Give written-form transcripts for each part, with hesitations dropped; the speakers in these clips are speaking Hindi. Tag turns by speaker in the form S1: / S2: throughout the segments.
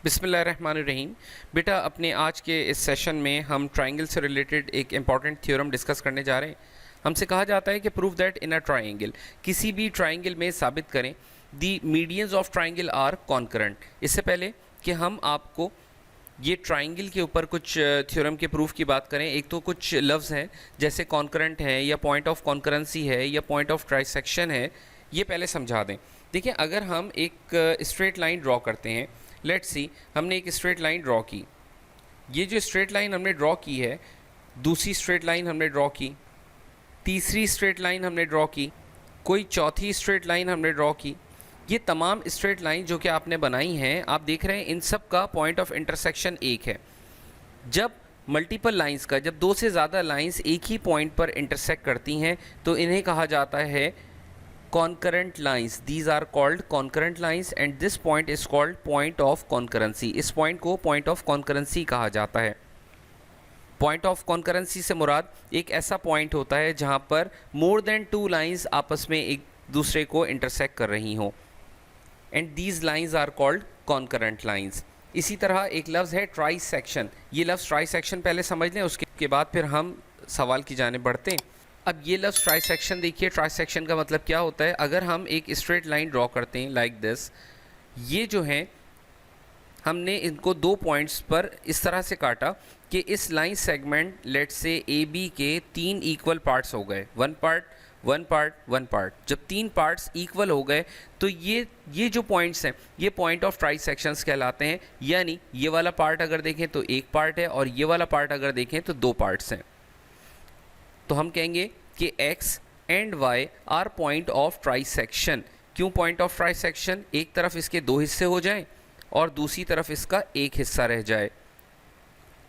S1: बिस्मिल्लाहिर्रहमानिर्रहीम। बेटा, अपने आज के इस सेशन में हम ट्राइंगल से रिलेटेड एक इम्पॉर्टेंट थ्योरम डिस्कस करने जा रहे हैं। हमसे कहा जाता है कि prove that in a triangle, किसी भी ट्राइंगल में साबित करें the medians of triangle are concurrent. इससे पहले कि हम आपको ये ट्राइंगल के ऊपर कुछ थ्योरम के प्रूफ की बात करें, एक तो कुछ लफ्ज़ हैं जैसे कॉन्करेंट है या पॉइंट ऑफ कॉन्करेंसी है या पॉइंट ऑफ ट्राइसेक्शन है, ये पहले समझा दें। देखिए, अगर हम एक स्ट्रेट लाइन ड्रॉ करते हैं, लेट्स सी हमने एक स्ट्रेट लाइन ड्रॉ की। ये जो स्ट्रेट लाइन हमने ड्रॉ की है, दूसरी स्ट्रेट लाइन हमने ड्रॉ की, तीसरी स्ट्रेट लाइन हमने ड्रॉ की, कोई चौथी स्ट्रेट लाइन हमने ड्रॉ की। ये तमाम स्ट्रेट लाइन जो कि आपने बनाई हैं, आप देख रहे हैं इन सब का पॉइंट ऑफ इंटरसेक्शन एक है। जब मल्टीपल लाइंस का, जब दो से ज़्यादा लाइंस एक ही पॉइंट पर इंटरसेक्ट करती हैं तो इन्हें कहा जाता है concurrent lines. These are called concurrent lines and this point is called point of concurrency. इस point को point of concurrency कहा जाता है। point of concurrency से मुराद एक ऐसा point होता है जहाँ पर more than two lines आपस में एक दूसरे को intersect कर रही हों, and these lines are called concurrent lines. इसी तरह एक लफ्ज़ है trisection। ये लफ्ज़ trisection पहले समझ लें, उसके बाद फिर हम सवाल की जाने बढ़ते हैं। अब ये लफ्ज़ ट्राइसेक्शन देखिए, ट्राइसेक्शन का मतलब क्या होता है। अगर हम एक स्ट्रेट लाइन ड्रॉ करते हैं लाइक दिस, ये जो हैं हमने इनको दो पॉइंट्स पर इस तरह से काटा कि इस लाइन सेगमेंट लेट से ए बी के तीन इक्वल पार्ट्स हो गए, one part one part one part. जब तीन पार्ट्स इक्वल हो गए तो ये जो पॉइंट्स हैं ये पॉइंट ऑफ ट्राइसेक्शंस कहलाते हैं। यानी ये वाला पार्ट अगर देखें तो एक पार्ट है और ये वाला पार्ट अगर देखें तो दो पार्ट्स हैं। तो हम कहेंगे कि x and y are point of trisection. क्यों पॉइंट ऑफ ट्राइसेक्शन? एक तरफ इसके दो हिस्से हो जाएं और दूसरी तरफ इसका एक हिस्सा रह जाए।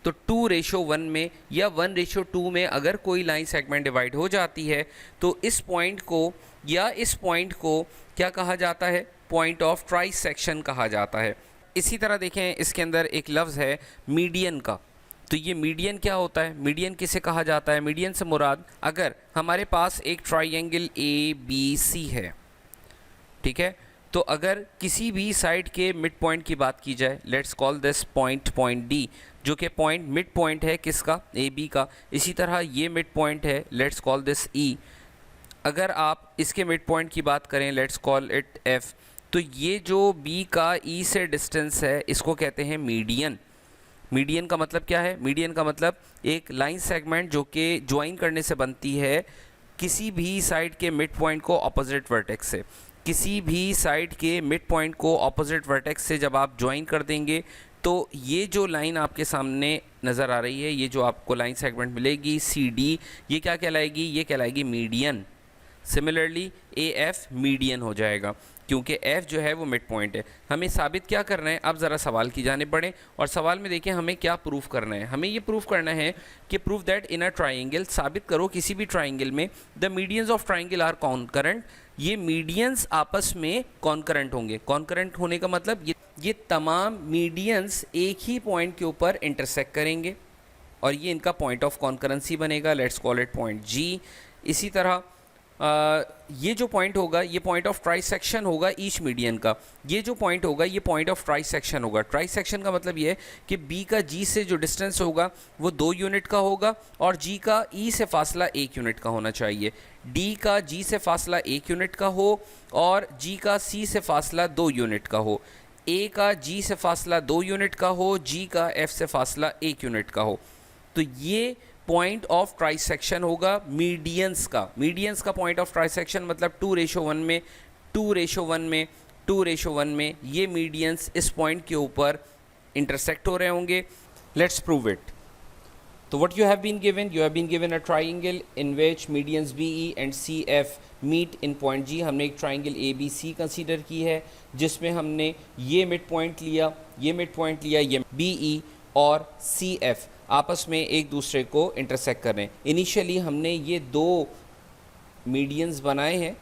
S1: तो 2:1 में या 1:2 में अगर कोई लाइन सेगमेंट डिवाइड हो जाती है तो इस पॉइंट को या इस पॉइंट को क्या कहा जाता है? पॉइंट ऑफ ट्राइसेक्शन कहा जाता है। इसी तरह देखें, इसके अंदर एक लफ्ज़ है मीडियन का। तो ये मीडियन क्या होता है? मीडियन किसे कहा जाता है? मीडियन से मुराद अगर हमारे पास एक ट्राइंगल ए बी सी है, ठीक है, तो अगर किसी भी साइड के मिड पॉइंट की बात की जाए, let's call this point D, जो कि पॉइंट मिड पॉइंट है किसका? ए बी का। इसी तरह ये मिड पॉइंट है, लेट्स कॉल दिस ई। अगर आप इसके मिड पॉइंट की बात करें, लेट्स कॉल इट एफ, तो ये जो बी का ई से डिस्टेंस है इसको कहते हैं मीडियन। मीडियन का मतलब क्या है? मीडियन का मतलब एक लाइन सेगमेंट जो कि ज्वाइन करने से बनती है किसी भी साइड के मिड पॉइंट को ऑपोजिट वर्टेक्स से। किसी भी साइड के मिड पॉइंट को ऑपोजिट वर्टेक्स से जब आप ज्वाइन कर देंगे तो ये जो लाइन आपके सामने नज़र आ रही है, ये जो आपको लाइन सेगमेंट मिलेगी सी डी, ये क्या कहलाएगी? ये कहलाएगी median. Similarly A F median हो जाएगा क्योंकि एफ जो है वो मिड पॉइंट है। हमें साबित क्या करना है? अब ज़रा सवाल की जाने बढ़ें और सवाल में देखें हमें क्या प्रूफ करना है। हमें ये प्रूफ करना है कि proof that in a triangle, साबित करो किसी भी ट्राइंगल में the medians of triangle are concurrent. ये मीडियंस आपस में कॉन्करेंट होंगे। कॉन्करेंट होने का मतलब ये तमाम मीडियंस एक ही पॉइंट के ऊपर इंटरसेक्ट करेंगे और ये इनका पॉइंट ऑफ कॉन्करेंसी बनेगा। लेट्स कॉल इट पॉइंट जी। इसी तरह ये जो पॉइंट होगा ये पॉइंट ऑफ ट्राइसेक्शन होगा ईच मीडियन का। ये जो पॉइंट होगा ये पॉइंट ऑफ ट्राइसेक्शन होगा। ट्राइसेक्शन का मतलब ये है कि बी का जी से जो डिस्टेंस होगा वो 2 यूनिट का होगा और जी का ई से फासला 1 यूनिट का होना चाहिए। डी का जी से फासला 1 यूनिट का हो और जी का सी से फासला 2 यूनिट का हो। ए का जी से फासला 2 यूनिट का हो, जी का एफ से फासला 1 यूनिट का हो। तो ये पॉइंट ऑफ ट्राइसेक्शन होगा मीडियंस का। मीडियंस का पॉइंट ऑफ ट्राइसेक्शन मतलब 2:1 में 2:1 में 2:1 में ये मीडियंस इस पॉइंट के ऊपर इंटरसेक्ट हो रहे होंगे। Let's prove it. तो what you have been given a triangle in which medians B E and C F meet in point G. हमने एक ट्राइंगल ए बी सी कंसीडर की है जिसमें हमने ये मिड पॉइंट लिया, ये मिड पॉइंट लिया, ये बी ई और सी एफ आपस में एक दूसरे को इंटरसेक्ट कर रहे हैं। इनिशियली हमने ये दो मीडियंस बनाए हैं,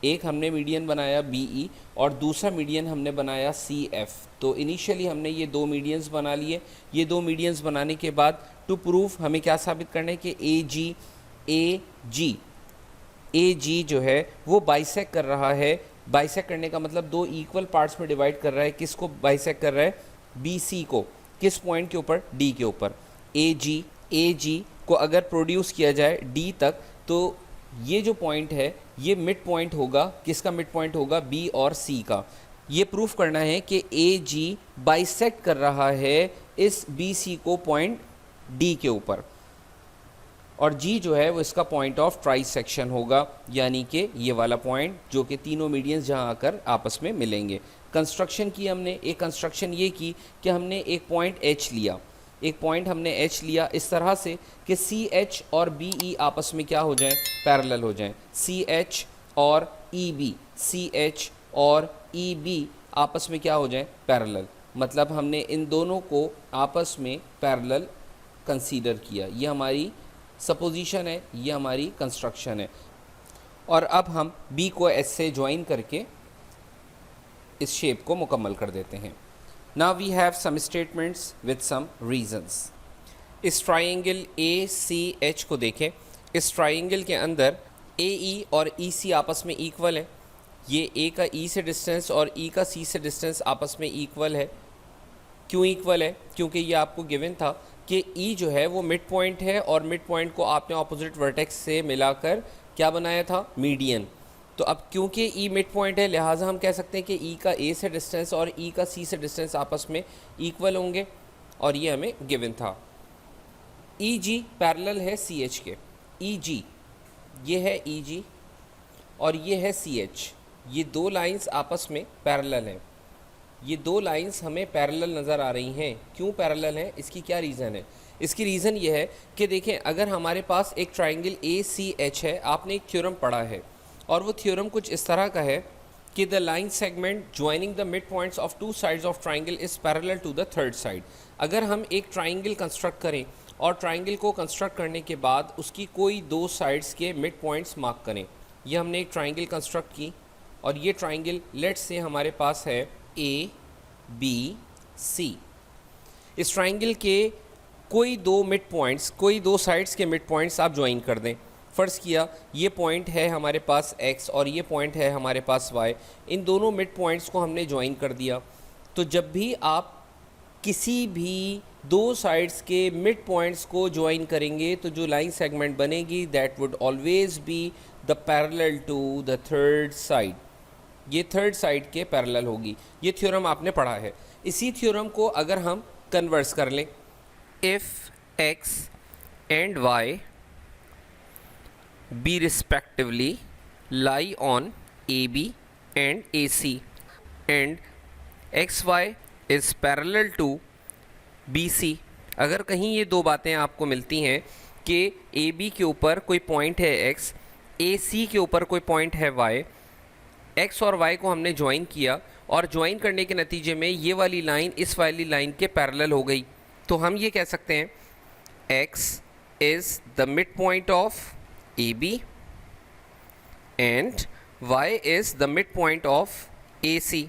S1: एक हमने मीडियन बनाया बी ई और दूसरा मीडियन हमने बनाया सी एफ। तो इनिशियली हमने ये दो मीडियंस बना लिए। ये दो मीडियंस बनाने के बाद टू प्रूफ हमें क्या साबित करना है कि ए जी जो है वो बाइसेक्ट कर रहा है। बाइसेक्ट करने का मतलब दो इक्वल पार्ट्स में डिवाइड कर रहा है। किसको बाइसेक्ट कर रहा है? बी सी को किस पॉइंट के ऊपर, डी के ऊपर। ए जी को अगर प्रोड्यूस किया जाए डी तक, तो ये जो पॉइंट है ये मिड पॉइंट होगा, किसका मिड पॉइंट होगा, बी और सी का। ये प्रूफ करना है कि ए जी बाइसेक्ट कर रहा है इस बी सी को पॉइंट डी के ऊपर, और जी जो है वो इसका पॉइंट ऑफ ट्राइसेक्शन होगा, यानी कि ये वाला पॉइंट जो कि तीनों मीडियंस जहाँ आकर आपस में मिलेंगे। कंस्ट्रक्शन की हमने, एक कंस्ट्रक्शन ये की कि हमने एक पॉइंट एच लिया, एक पॉइंट हमने एच लिया इस तरह से कि सी एच और बी ई आपस में क्या हो जाएं, पैरेलल हो जाएं। सी एच और ई बी, सी एच और ई बी आपस में क्या हो जाएं, पैरेलल। मतलब हमने इन दोनों को आपस में पैरेलल कंसीडर किया। ये हमारी सपोजिशन है, ये हमारी कंस्ट्रक्शन है। और अब हम बी को एस से ज्वाइन करके इस शेप को मुकम्मल कर देते हैं। Now we have some statements with some reasons. इस ट्राइंगल ए सी एच को देखें। इस ट्राइंगल के अंदर ए ई और ई सी आपस में इक्वल है। ये ए का ई से डिस्टेंस और ई का सी से डिस्टेंस आपस में इक्वल है। क्यों इक्वल है? क्योंकि ये आपको गिवन था कि ई जो है वो मिड पॉइंट है, और मिड पॉइंट को आपने ऑपोजिट वर्टेक्स से मिलाकर क्या बनाया था, मीडियन। तो अब क्योंकि ई मिड पॉइंट है, लिहाजा हम कह सकते हैं कि ई का ए से डिस्टेंस और ई का सी से डिस्टेंस आपस में इक्वल होंगे, और ये हमें गिवन था। ई जी पैरेलल है सी एच के। ई जी, ये है ई जी और ये है सी एच। ये दो लाइंस आपस में पैरेलल हैं। ये दो लाइंस हमें पैरेलल नज़र आ रही हैं। क्यों पैरेलल हैं? इसकी क्या रीज़न है? इसकी रीज़न ये है कि देखें, अगर हमारे पास एक ट्राइंगल ए सी एच है, आपने एक थ्योरम पढ़ा है, और वो थ्योरम कुछ इस तरह का है कि the line segment joining the mid points of two sides of triangle is parallel to the third side. अगर हम एक ट्राइंगल कंस्ट्रक्ट करें और ट्राइंगल को कंस्ट्रक्ट करने के बाद उसकी कोई दो साइड्स के मिड पॉइंट्स मार्क करें। ये हमने एक ट्राइंगल कंस्ट्रक्ट की, और ये ट्राइंगल लेट्स से हमारे पास है ए बी सी। इस ट्राइंगल के कोई दो मिड पॉइंट्स, कोई दो साइड्स के मिड पॉइंट्स आप ज्वाइन कर दें। फ़र्ज़ किया ये पॉइंट है हमारे पास x और ये पॉइंट है हमारे पास y। इन दोनों मिड पॉइंट्स को हमने ज्वाइन कर दिया। तो जब भी आप किसी भी दो साइड्स के मिड पॉइंट्स को ज्वाइन करेंगे, तो जो लाइन सेगमेंट बनेगी that would always be the parallel to the third side. ये थर्ड साइड के पैरेलल होगी। ये थ्योरम आपने पढ़ा है। इसी थ्योरम को अगर हम कन्वर्स कर लें, if x and y be respectively lie on AB and AC and XY is parallel to BC। अगर कहीं ये दो बातें आपको मिलती हैं कि AB के ऊपर कोई पॉइंट है x, AC के ऊपर कोई पॉइंट है y, x और y को हमने ज्वाइन किया, और ज्वाइन करने के नतीजे में ये वाली लाइन इस वाली लाइन के पैरेलल हो गई, तो हम ये कह सकते हैं x is the midpoint of AB and y is the midpoint of AC।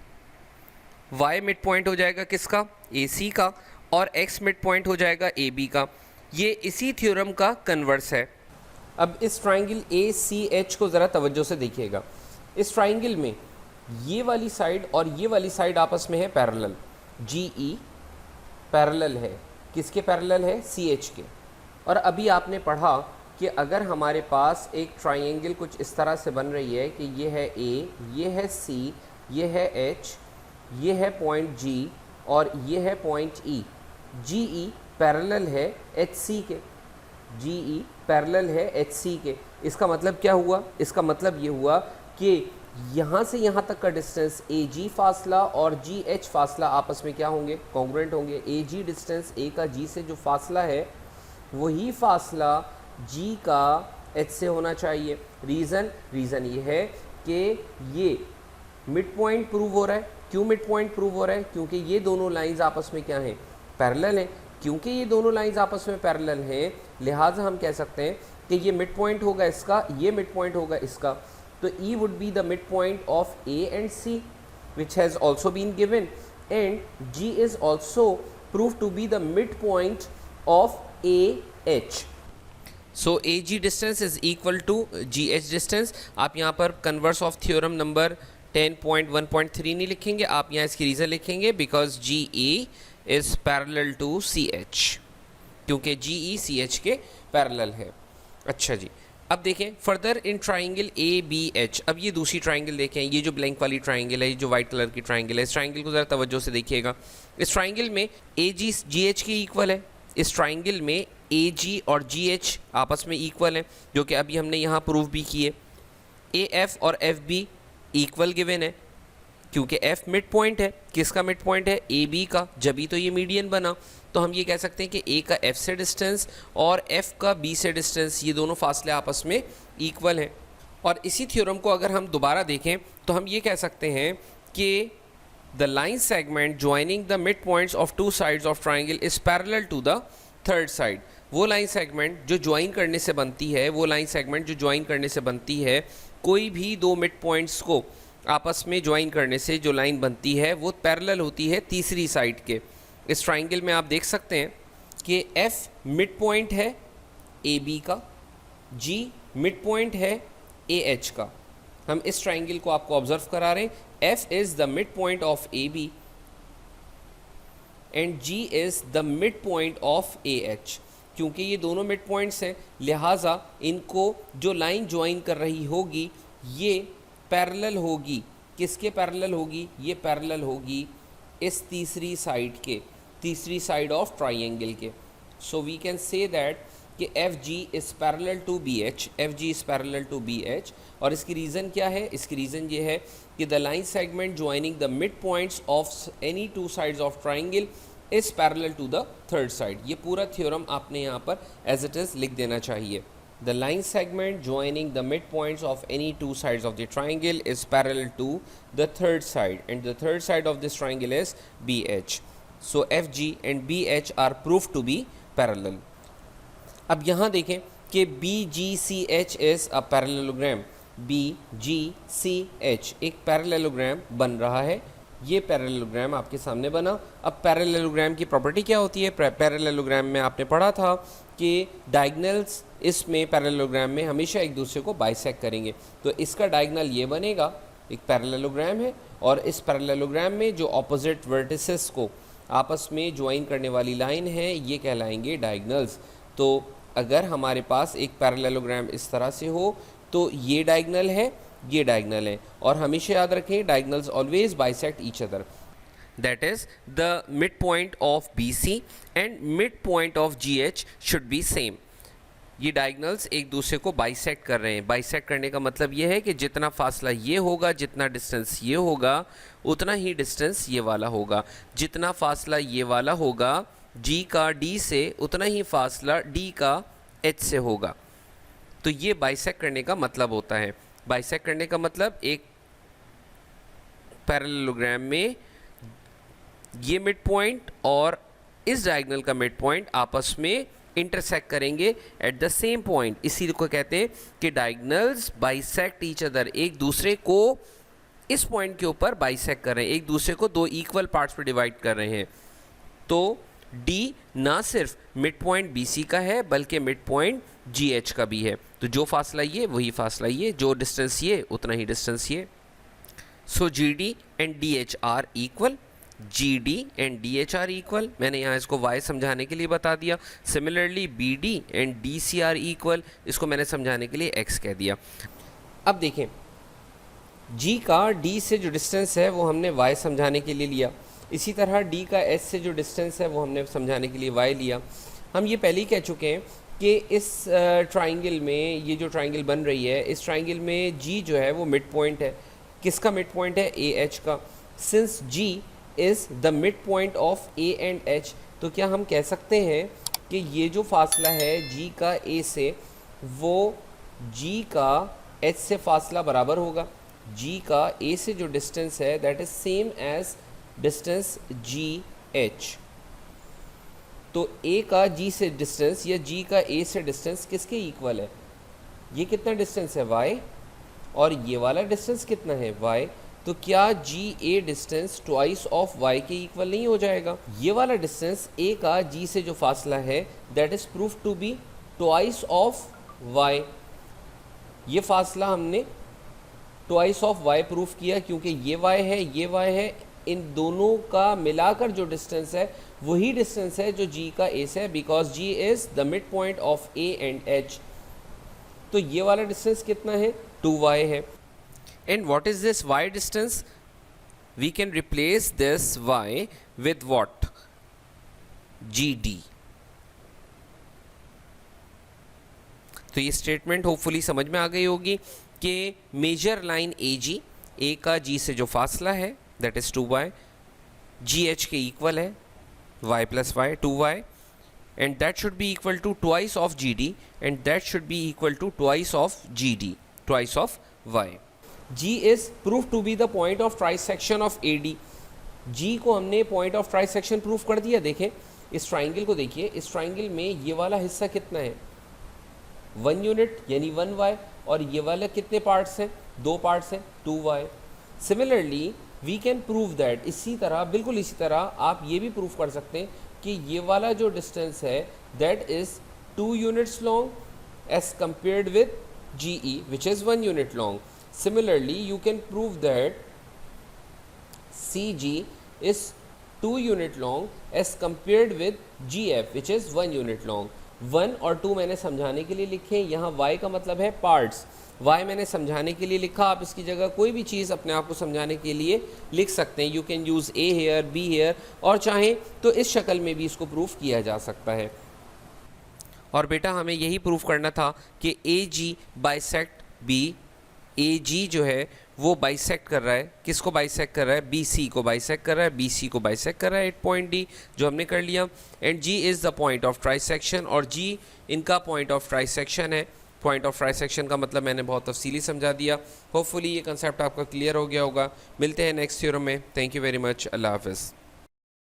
S1: y midpoint हो जाएगा किसका? AC का, और x midpoint हो जाएगा AB का। ये इसी थ्योरम का कन्वर्स है। अब इस ट्राइंगल ACH को ज़रा तवज्जो से देखिएगा। इस ट्राइंगल में ये वाली साइड और ये वाली साइड आपस में है पैरेलल। GE पैरेलल है, किसके पैरेलल है? CH के। और अभी आपने पढ़ा कि अगर हमारे पास एक ट्राइंगल कुछ इस तरह से बन रही है कि ये है A, ये है C, ये है H, ये है पॉइंट G और ये है पॉइंट E। GE पैरेलल है HC के। GE पैरेलल है HC के। इसका मतलब क्या हुआ? इसका मतलब ये हुआ कि यहाँ से यहाँ तक का डिस्टेंस AG फासला और GH फासला आपस में क्या होंगे? कॉन्ग्रुएंट होंगे। AG डिस्टेंस A का G से जो फासला है, वही फासला G का H से होना चाहिए। रीज़न ये है कि ये मिड पॉइंट प्रूव हो रहा है। क्यों मिड पॉइंट प्रूव हो रहा है? क्योंकि ये दोनों लाइंस आपस में क्या हैं? पैरेलल हैं। क्योंकि ये दोनों लाइंस आपस में पैरेलल हैं, लिहाजा हम कह सकते हैं कि ये मिड पॉइंट होगा इसका, ये मिड पॉइंट होगा इसका। तो E would be the midpoint of A and C, which has also been given, and G is also proved to be the midpoint of AH। So AG distance is equal to GH distance। आप यहाँ पर कन्वर्स ऑफ थ्योरम नंबर 10.1.3 नहीं लिखेंगे, आप यहाँ इसकी रीज़न लिखेंगे because GA is parallel to C H, क्योंकि जी ई सी एच के पैरेलल है। अच्छा जी, अब देखें further in triangle A B H. अब ये दूसरी ट्राइंगल देखें, ये जो ब्लैंक वाली ट्राइंगल है, ये जो वाइट कलर की ट्राइंगल है, इस ट्राइंगल को ज़रा तवज्जो से देखिएगा। इस ट्राइंगल में ए जी जी एच के इक्वल है, इस ट्राइंगल में ए जी और जी एच आपस में इक्वल हैं, जो कि अभी हमने यहाँ प्रूव भी किए। ए एफ और एफ बी इक्वल गिवन है, क्योंकि एफ मिड पॉइंट है। किसका मिड पॉइंट है? ए बी का, जभी तो ये मीडियन बना। तो हम ये कह सकते हैं कि ए का एफ से डिस्टेंस और एफ का बी से डिस्टेंस, ये दोनों फासले आपस में इक्वल हैं। और इसी थ्योरम को अगर हम दोबारा देखें तो हम ये कह सकते हैं कि the line segment joining the mid points of two sides of triangle is parallel to the third side. वो लाइन सेगमेंट जो ज्वाइन करने से बनती है, वो लाइन सेगमेंट जो ज्वाइन करने से बनती है, कोई भी दो मिड पॉइंट्स को आपस में ज्वाइन करने से जो लाइन बनती है वो पैरेलल होती है तीसरी साइड के। इस ट्राइंगल में आप देख सकते हैं कि एफ मिड पॉइंट है ए बी का, जी मिड पॉइंट है ए एच का। हम इस ट्राइंगल को आपको ऑब्जर्व करा रहे हैं। F is the mid point of A B and G is the mid point of A H. क्योंकि ये दोनों मिड पॉइंट्स हैं, लिहाजा इनको जो लाइन ज्वाइन कर रही होगी ये पैरेलल होगी। किसके पैरेलल होगी? ये पैरेलल होगी इस तीसरी साइड के, तीसरी साइड ऑफ ट्राइंगल के। So we can say that कि F G is parallel to B H, F G is parallel to B H. और इसकी रीज़न क्या है? इसकी रीज़न ये है कि the line segment joining the mid points of any two sides of triangle is parallel to the third side. ये पूरा थ्योरम आपने यहाँ पर एज इट इज़ लिख देना चाहिए। The line segment joining the midpoints of any two sides of the triangle is parallel to the third side, and the third side of this triangle is BH. So FG and BH are proved to be parallel. अब यहाँ देखें कि BGCH is a parallelogram. BGCH एक पैरेललोग्राम बन रहा है। ये पैरेललोग्राम आपके सामने बना। अब पैरेललोग्राम की प्रॉपर्टी क्या होती है? पैरेललोग्राम में आपने पढ़ा था कि डायगनल्स इसमें पैरेललोग्राम में हमेशा एक दूसरे को बाइसेक्ट करेंगे। तो इसका डायगनल ये बनेगा, एक पैरेललोग्राम है, और इस पैरेललोग्राम में जो ऑपोजिट वर्टिसेस को आपस में ज्वाइन करने वाली लाइन है ये कहलाएंगे डायगनल्स। तो अगर हमारे पास एक पैरेललोग्राम इस तरह से हो तो ये डायगनल है, ये डायगनल है, और हमेशा याद रखें diagonals always bisect each other. That is the midpoint of BC and midpoint of GH should be same. ये डायगनल्स एक दूसरे को बाइसेक्ट कर रहे हैं। बाइसेक्ट करने का मतलब ये है कि जितना फासला ये होगा, जितना डिस्टेंस ये होगा, उतना ही डिस्टेंस ये वाला होगा। जितना फासला ये वाला होगा G का D से, उतना ही फासला D का H से होगा। तो ये बाइसेक्ट करने का मतलब होता है। बाइसेक्ट करने का मतलब एक पैरेललोग्राम में ये मिड पॉइंट और इस डायगोनल का मिड पॉइंट आपस में इंटरसेक्ट करेंगे एट द सेम पॉइंट। इसी को कहते हैं कि डायगोनल्स बाइसेक्ट ईच अदर, एक दूसरे को इस पॉइंट के ऊपर बाइसेक्ट कर रहे हैं, एक दूसरे को दो इक्वल पार्ट्स में डिवाइड कर रहे हैं। तो D ना सिर्फ मिड पॉइंट BC का है बल्कि मिड पॉइंट GH का भी है। तो जो फासला ये वही फासला ये, जो डिस्टेंस ये उतना ही डिस्टेंस ये। So GD and DH are equal, GD and DH are equal. मैंने यहाँ इसको Y समझाने के लिए बता दिया। Similarly BD and DC are equal, इसको मैंने समझाने के लिए X कह दिया। अब देखें G का D से जो डिस्टेंस है वो हमने Y समझाने के लिए लिया। इसी तरह D का S से जो डिस्टेंस है वो हमने समझाने के लिए Y लिया। हम ये पहले ही कह चुके हैं कि इस ट्राइंगल में, ये जो ट्राइंगल बन रही है, इस ट्राइंगल में G जो है वो मिड पॉइंट है। किसका मिड पॉइंट है? AH का। Since G is the mid point of A and H, तो क्या हम कह सकते हैं कि ये जो फासला है G का A से, वो G का H से फासला बराबर होगा। G का A से जो डिस्टेंस है that is same as distance GH। तो A का G से डिस्टेंस या G का A से डिस्टेंस किसके इक्वल है? ये कितना डिस्टेंस है? Y। और ये वाला डिस्टेंस कितना है? Y। तो क्या GA distance twice of Y के इक्वल नहीं हो जाएगा? ये वाला डिस्टेंस A का G से जो फासला है that is proof to be twice of Y। ये फासला हमने ट्वाइस ऑफ Y प्रूफ किया क्योंकि ये Y है, ये Y है, इन दोनों का मिलाकर जो डिस्टेंस है वही डिस्टेंस है जो G का A से है, because G is the mid point of A and H। तो ये वाला डिस्टेंस कितना है, 2y है। And what is this y distance? We can replace this y with what, GD। तो ये स्टेटमेंट होपफुली समझ में आ गई होगी कि मेजर लाइन AG, A का G से जो फासला है दैट इज 2y, GH के इक्वल है y plus y, 2y, and that should be equal to twice of GD, and that should be equal to twice of GD, twice of y. G is proved to be the point of trisection of AD. G को हमने point of trisection प्रूव कर दिया। देखें इस ट्राइंगल को, देखिए इस ट्राइंगल में ये वाला हिस्सा कितना है, 1 यूनिट यानी 1y, और ये वाला कितने पार्ट्स हैं, 2 पार्ट्स हैं, 2y। Similarly we can prove that, इसी तरह बिल्कुल इसी तरह आप ये भी प्रूव कर सकते हैं कि ये वाला जो डिस्टेंस है that is 2 units long as compared with GE which is 1 unit long. Similarly you can prove that CG is 2 unit long as compared with GF which is 1 unit long. 1 और 2 मैंने समझाने के लिए लिखे, यहाँ y का मतलब है पार्ट्स, y मैंने समझाने के लिए लिखा। आप इसकी जगह कोई भी चीज़ अपने आप को समझाने के लिए लिख सकते हैं। You can use A here, B here, और चाहें तो इस शक्ल में भी इसको प्रूफ किया जा सकता है। और बेटा हमें यही प्रूफ करना था कि AG बाइसेक्ट B, AG जो है वो बाइसेक्ट कर रहा है, किसको बाइसेक्ट कर रहा है, BC को बाइसेक्ट कर रहा है, BC को बाइसेक्ट कर रहा है एट पॉइंट D, जो हमने कर लिया। And G is the point of trisection, और G इनका पॉइंट ऑफ ट्राइसेक्शन है। पॉइंट ऑफ ट्राइसेक्शन का मतलब मैंने बहुत तफसीली समझा दिया। होपफुली ये कंसेप्ट आपका क्लियर हो गया होगा। मिलते हैं नेक्स्ट थ्योरम में। Thank you very much. अल्लाह हाफ़िज़।